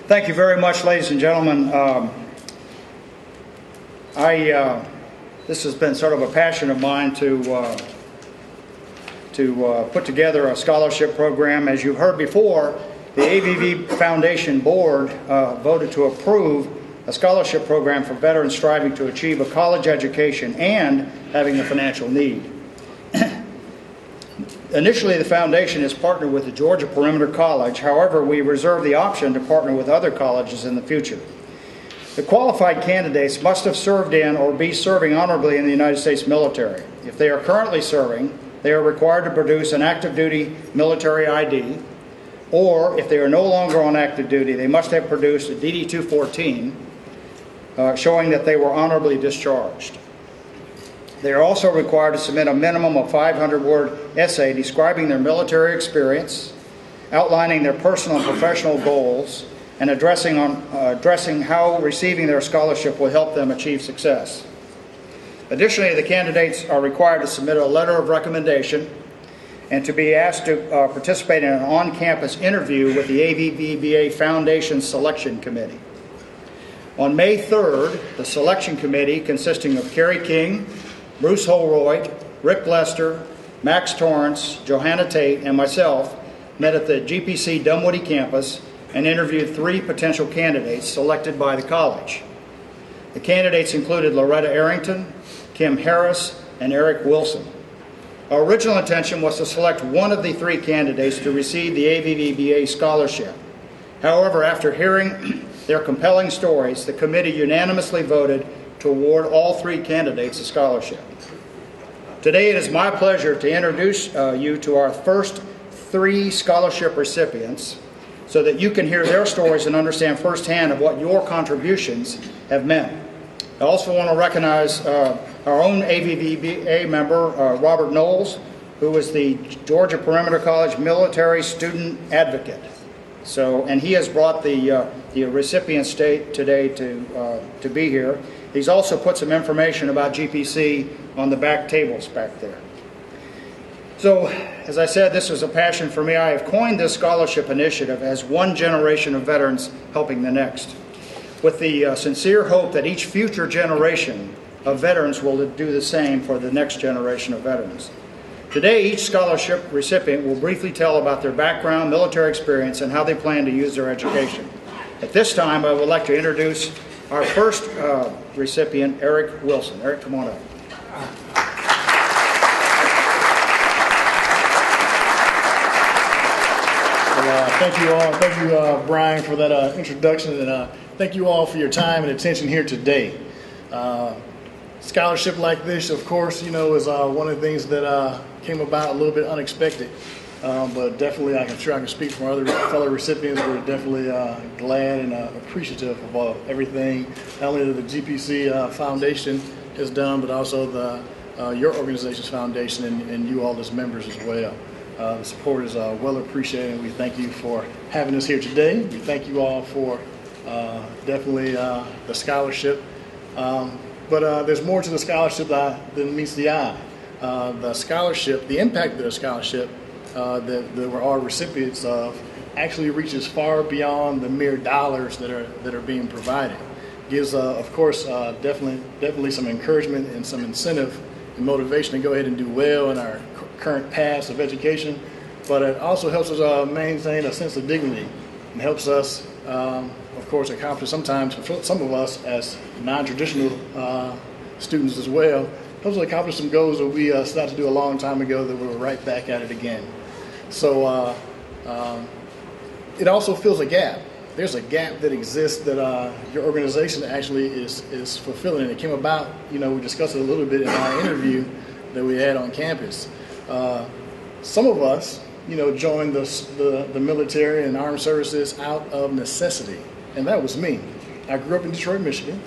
Thank you very much, ladies and gentlemen. This has been sort of a passion of mine to put together a scholarship program. As you've heard before, the AVV Foundation Board voted to approve a scholarship program for veterans striving to achieve a college education and having a financial need. Initially, the foundation is partnered with the Georgia Perimeter College. However, we reserve the option to partner with other colleges in the future. The qualified candidates must have served in or be serving honorably in the United States military. If they are currently serving, they are required to produce an active duty military ID, or if they are no longer on active duty, they must have produced a DD-214 showing that they were honorably discharged. They are also required to submit a minimum of 500-word essay describing their military experience, outlining their personal and professional goals, and addressing how receiving their scholarship will help them achieve success. Additionally, the candidates are required to submit a letter of recommendation and to be asked to participate in an on-campus interview with the AVVBA Foundation Selection Committee. On May 3rd, the selection committee, consisting of Kerry King, Bruce Holroyd, Rick Lester, Max Torrance, Johanna Tate, and myself, met at the GPC Dunwoody campus and interviewed 3 potential candidates selected by the college. The candidates included Loretta Arrington, Kim Harris, and Eric Wilson. Our original intention was to select one of the 3 candidates to receive the AVVBA scholarship. However, after hearing their compelling stories, the committee unanimously voted to award all 3 candidates a scholarship. Today it is my pleasure to introduce you to our first 3 scholarship recipients so that you can hear their stories and understand firsthand of what your contributions have meant. I also want to recognize our own AVVBA member, Robert Knowles, who is the Georgia Perimeter College Military Student Advocate. And he has brought the recipient state today to be here. He's also put some information about GPC on the back tables back there. So, as I said, this was a passion for me. I have coined this scholarship initiative as one generation of veterans helping the next, with the sincere hope that each future generation of veterans will do the same for the next generation of veterans. Today, each scholarship recipient will briefly tell about their background, military experience, and how they plan to use their education. At this time, I would like to introduce our first recipient, Eric Wilson. Eric, come on up. Thank you all. Thank you, Brian, for that introduction, and thank you all for your time and attention here today. Scholarship like this, of course, is one of the things that came about a little bit unexpected, but definitely I'm sure I can speak for other fellow recipients. We're definitely glad and appreciative of everything, not only the GPC Foundation has done, but also your organization's foundation and you all as members as well. The support is well appreciated, and we thank you for having us here today. We thank you all for definitely the scholarship. But there's more to the scholarship than meets the eye. The scholarship, the impact of the scholarship that we're all recipients of actually reaches far beyond the mere dollars that are being provided. Gives, of course, definitely some encouragement and some incentive and motivation to go ahead and do well in our current paths of education, but it also helps us maintain a sense of dignity and helps us, of course, accomplish sometimes for some of us as non-traditional students as well, helps us accomplish some goals that we started to do a long time ago that we're right back at it again. So it also fills a gap. There's a gap that exists that your organization actually is fulfilling. And it came about, we discussed it a little bit in our interview that we had on campus. Some of us, joined the military and armed services out of necessity, and that was me. I grew up in Detroit, Michigan.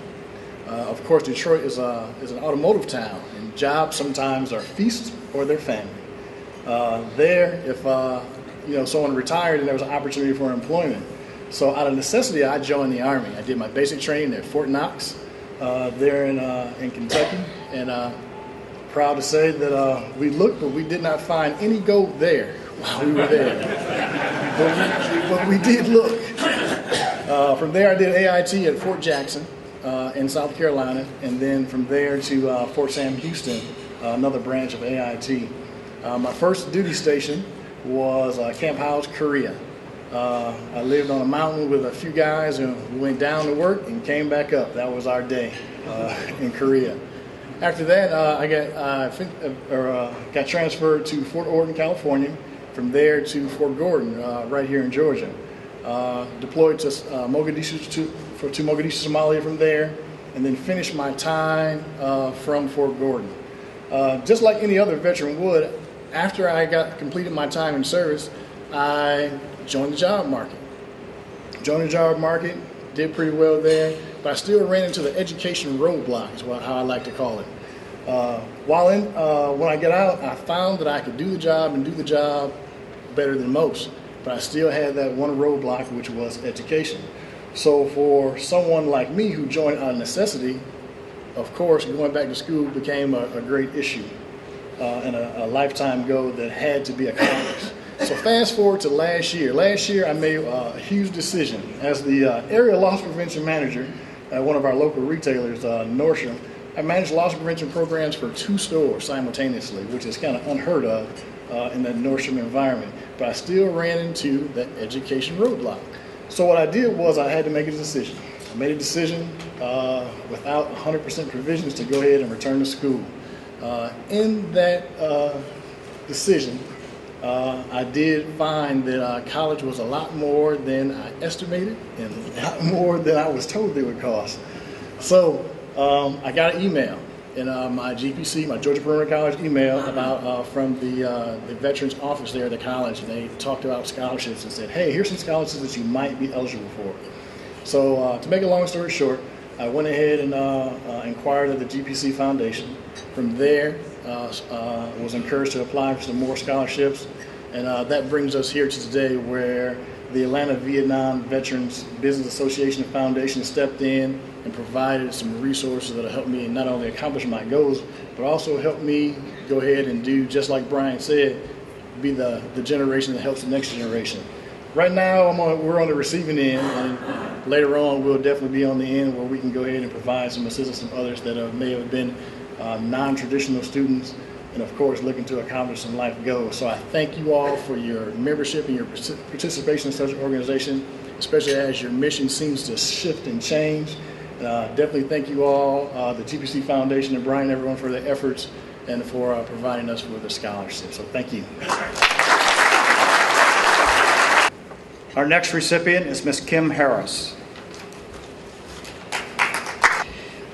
Of course, Detroit is an automotive town, and jobs sometimes are feast or they're famine. There, if someone retired and there was an opportunity for employment. So out of necessity, I joined the Army. I did my basic training at Fort Knox there in Kentucky, and proud to say that we looked, but we did not find any gold there while we were there. But we did look. From there, I did AIT at Fort Jackson in South Carolina, and then from there to Fort Sam Houston, another branch of AIT. My first duty station was Camp House, Korea. I lived on a mountain with a few guys, and we went down to work and came back up. That was our day in Korea. After that, I got transferred to Fort Orden, California. From there to Fort Gordon, right here in Georgia. Deployed to Mogadishu, Somalia from there, and then finished my time from Fort Gordon. Just like any other veteran would, after I completed my time in service, I joined the job market. Did pretty well there, but I still ran into the education roadblock, is how I like to call it. When I get out, I found that I could do the job better than most, but I still had that one roadblock, which was education. So for someone like me who joined out of necessity, of course, going back to school became a great issue and a lifetime goal that had to be accomplished. So fast forward to last year. Last year I made a huge decision. As the area loss prevention manager at one of our local retailers, Nordstrom, I managed loss prevention programs for 2 stores simultaneously, which is kind of unheard of in the Nordstrom environment. But I still ran into that education roadblock. So what I did was I had to make a decision. I made a decision without 100% provisions to go ahead and return to school. In that decision, I did find that college was a lot more than I estimated and a lot more than I was told they would cost. So I got an email in my GPC, my Georgia Perimeter College email from the veterans office there at the college, and they talked about scholarships and said, hey, here's some scholarships that you might be eligible for. So to make a long story short, I went ahead and inquired at the GPC Foundation. From there, was encouraged to apply for some more scholarships, and that brings us here to today, where the Atlanta Vietnam Veterans Business Association and Foundation stepped in and provided some resources that will help me not only accomplish my goals, but also help me go ahead and do, just like Bryan said, be the generation that helps the next generation. Right now, we're on the receiving end, and later on, we'll definitely be on the end where we can go ahead and provide some assistance to others that may have been non-traditional students, and of course looking to accomplish some life goals. So I thank you all for your membership and your participation in such an organization, especially as your mission seems to shift and change. Definitely thank you all, the GPC Foundation and Bryan, everyone, for their efforts and for providing us with a scholarship. So thank you. Our next recipient is Ms. Kim Harris.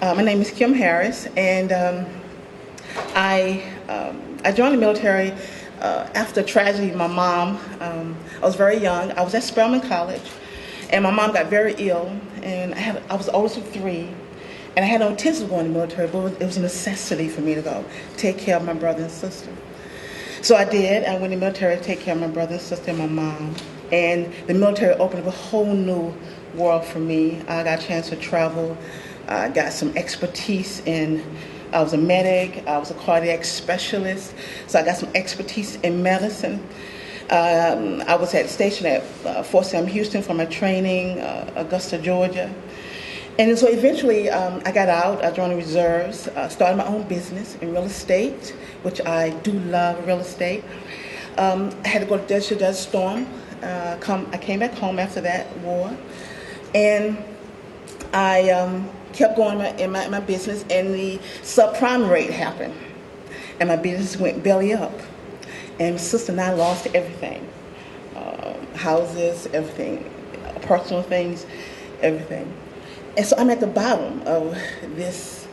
My name is Kim Harris, and I joined the military after tragedy. My mom, I was very young. I was at Spelman College, and my mom got very ill, and I was the oldest of 3, and I had no intention of going to the military, but it was a necessity for me to go take care of my brother and sister. So I did. I went in the military to take care of my brother and sister and my mom, and the military opened up a whole new world for me. I got a chance to travel. I got some expertise I was a medic, I was a cardiac specialist, so I got some expertise in medicine. I was stationed at Fort Sam Houston for my training, Augusta, Georgia. And so eventually I got out, I joined the reserves, started my own business in real estate, which I do love real estate. I had to go to Desert Storm. I came back home after that war, and I kept going in my business, and the subprime rate happened, and my business went belly up, and my sister and I lost everything, houses, everything, personal things, everything. And so I'm at the bottom of this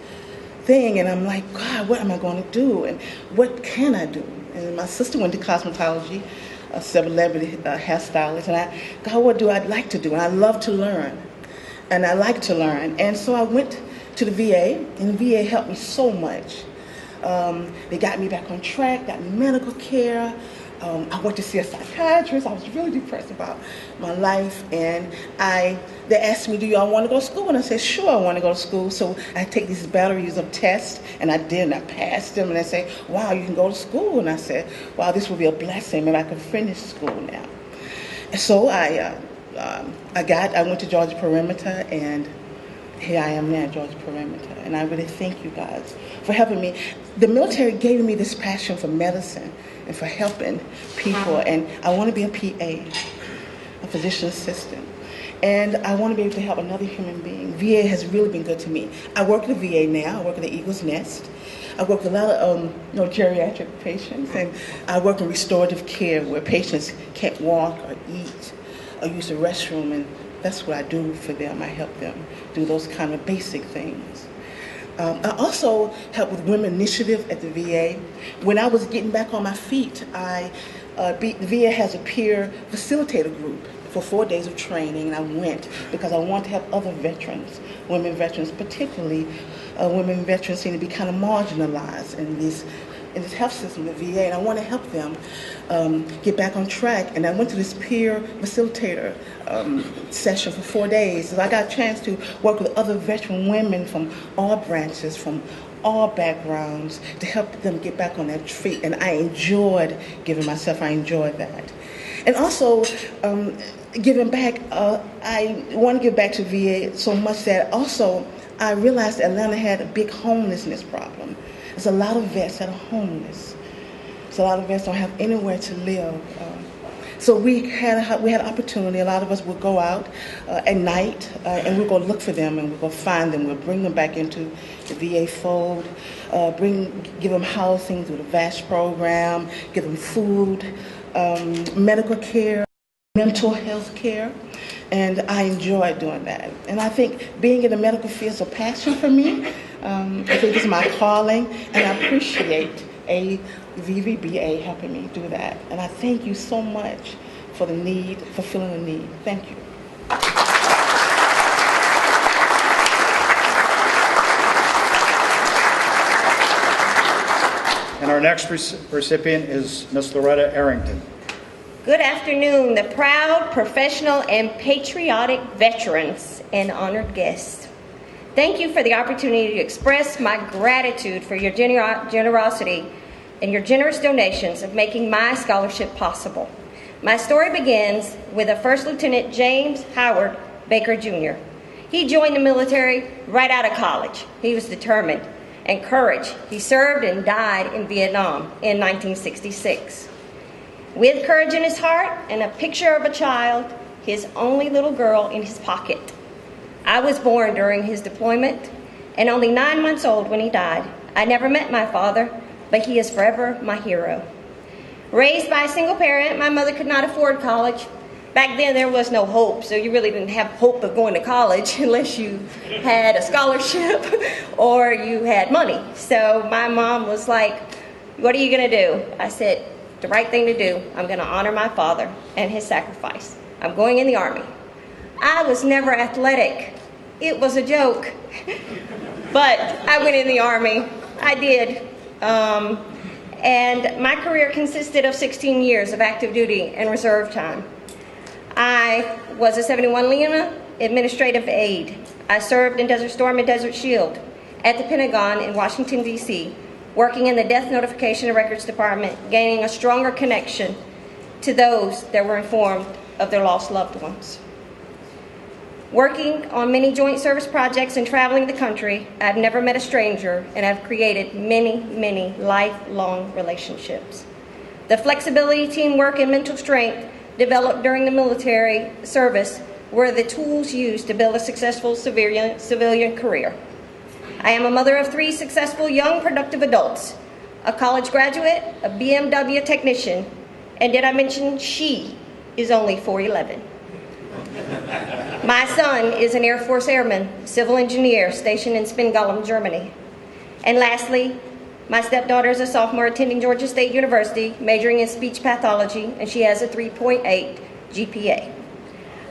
thing, and I'm like, God, what am I going to do, and what can I do? And my sister went to cosmetology, a celebrity hairstylist, and God, what do I like to do? And I love to learn. And I like to learn. And so I went to the VA, and the VA helped me so much. They got me back on track, got me medical care. I went to see a psychiatrist. I was really depressed about my life. And they asked me, do you all want to go to school? And I said, sure, I want to go to school. So I take these batteries of tests, and I did, and I passed them. And they say, wow, you can go to school. And I said, wow, this will be a blessing. Maybe I can finish school now. And so I I went to Georgia Perimeter, and here I am now at Georgia Perimeter. And I really thank you guys for helping me. The military gave me this passion for medicine and for helping people. And I want to be a PA, a physician assistant. And I want to be able to help another human being. VA has really been good to me. I work at the VA now. I work at the Eagle's Nest. I work with a lot of geriatric patients, and I work in restorative care where patients can't walk or eat or use the restroom, and that's what I do for them. I help them do those kind of basic things. I also help with Women Initiative at the VA. When I was getting back on my feet, the VA has a peer facilitator group for 4 days of training, and I went because I want to help other veterans, women veterans, particularly women veterans seem to be kind of marginalized in this health system, the VA, and I want to help them get back on track. And I went to this peer facilitator session for 4 days, so I got a chance to work with other veteran women from all branches, from all backgrounds, to help them get back on their feet. And I enjoyed giving myself. I enjoyed that. And also, giving back, I want to give back to VA so much that also I realized Atlanta had a big homelessness problem. There's a lot of vets that are homeless. So a lot of vets don't have anywhere to live. So we had an opportunity. A lot of us would go out at night, and we'll go look for them, and we'll go find them. We'll bring them back into the VA fold, give them housing through the VASH program, give them food, medical care, mental health care, and I enjoy doing that. And I think being in the medical field is a passion for me. I think it's my calling, and I appreciate AVVBA helping me do that. And I thank you so much for filling the need. Thank you. And our next recipient is Miss Loretta Arrington. Good afternoon, the proud, professional, and patriotic veterans and honored guests. Thank you for the opportunity to express my gratitude for your generosity and your generous donations of making my scholarship possible. My story begins with a First Lieutenant James Howard Baker Jr. He joined the military right out of college. He was determined and courage. He served and died in Vietnam in 1966. With courage in his heart and a picture of a child, his only little girl, in his pocket. I was born during his deployment and only 9 months old when he died. I never met my father, but he is forever my hero. Raised by a single parent, my mother could not afford college. Back then there was no hope, so you really didn't have hope of going to college unless you had a scholarship or you had money. So my mom was like, "What are you gonna do?" I said, "The right thing to do. I'm gonna honor my father and his sacrifice. I'm going in the Army." I was never athletic. It was a joke. But I went in the Army. I did. And my career consisted of 16 years of active duty and reserve time. I was a 71 Lima administrative aide. I served in Desert Storm and Desert Shield at the Pentagon in Washington, D.C., working in the Death Notification and Records Department, gaining a stronger connection to those that were informed of their lost loved ones. Working on many joint service projects and traveling the country, I've never met a stranger, and I've created many, many lifelong relationships. The flexibility, teamwork, and mental strength developed during the military service were the tools used to build a successful civilian career. I am a mother of 3 successful young productive adults, a college graduate, a BMW technician, and did I mention she is only 4'11". My son is an Air Force airman, civil engineer stationed in Spingolum, Germany. And lastly, my stepdaughter is a sophomore attending Georgia State University, majoring in speech pathology, and she has a 3.8 GPA.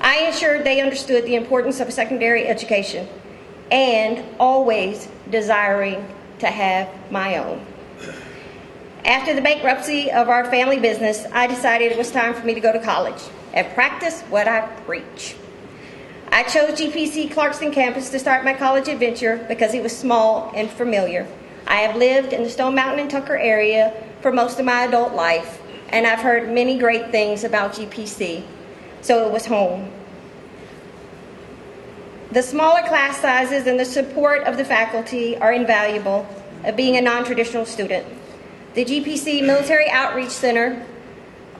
I ensured they understood the importance of a secondary education and always desiring to have my own. After the bankruptcy of our family business, I decided it was time for me to go to college and practice what I preach. I chose GPC Clarkston campus to start my college adventure because it was small and familiar. I have lived in the Stone Mountain and Tucker area for most of my adult life, and I've heard many great things about GPC, so it was home. The smaller class sizes and the support of the faculty are invaluable of being a non-traditional student. The GPC Military Outreach Center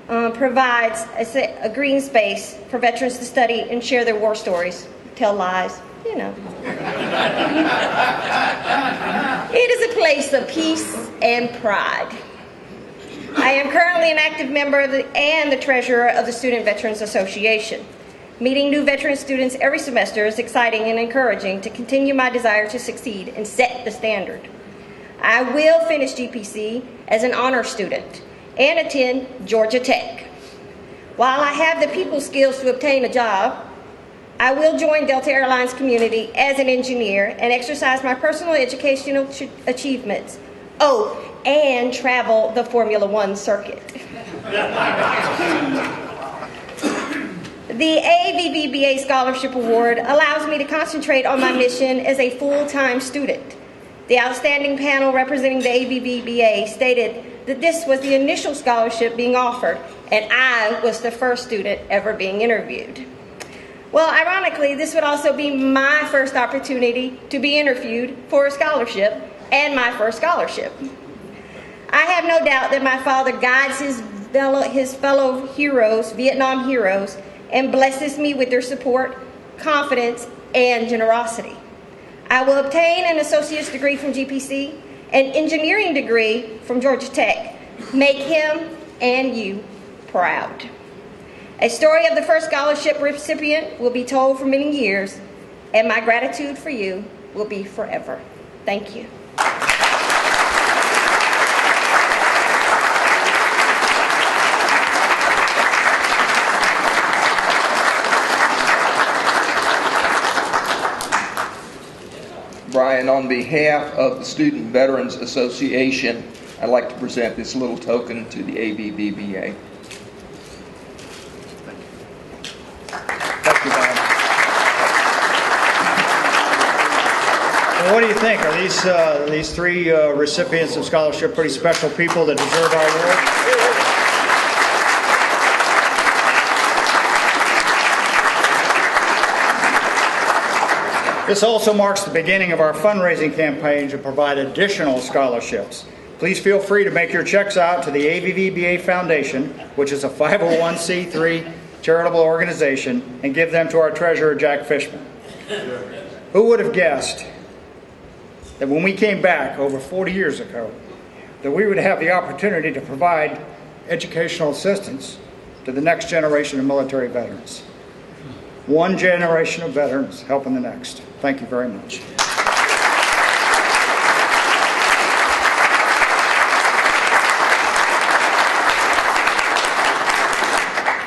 provides a green space for veterans to study and share their war stories, tell lies, you know. It is a place of peace and pride. I am currently an active member and the treasurer of the Student Veterans Association. Meeting new veteran students every semester is exciting and encouraging to continue my desire to succeed and set the standard. I will finish GPC as an honor student and attend Georgia Tech. While I have the people skills to obtain a job, I will join Delta Airlines community as an engineer and exercise my personal educational achievements. Oh, and travel the Formula One circuit. The AVVBA Scholarship Award allows me to concentrate on my mission as a full-time student. The outstanding panel representing the AVVBA stated that this was the initial scholarship being offered, and I was the first student ever being interviewed. Well, ironically, this would also be my first opportunity to be interviewed for a scholarship and my first scholarship. I have no doubt that my father guides his fellow heroes, Vietnam heroes, and blesses me with their support, confidence, and generosity. I will obtain an associate's degree from GPC, an engineering degree from Georgia Tech. Make him and you proud. A story of the first scholarship recipient will be told for many years, and my gratitude for you will be forever. Thank you. Bryan, on behalf of the Student Veterans Association, I'd like to present this little token to the AVVBA. Thank you, Bob. Well, what do you think? Are these three recipients of scholarship pretty special people that deserve our award? This also marks the beginning of our fundraising campaign to provide additional scholarships. Please feel free to make your checks out to the AVVBA Foundation, which is a 501c3 charitable organization, and give them to our treasurer, Jack Fishman. Who would have guessed that when we came back over 40 years ago, that we would have the opportunity to provide educational assistance to the next generation of military veterans? One generation of veterans helping the next. Thank you very much.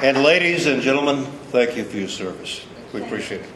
And ladies and gentlemen, thank you for your service. We appreciate it.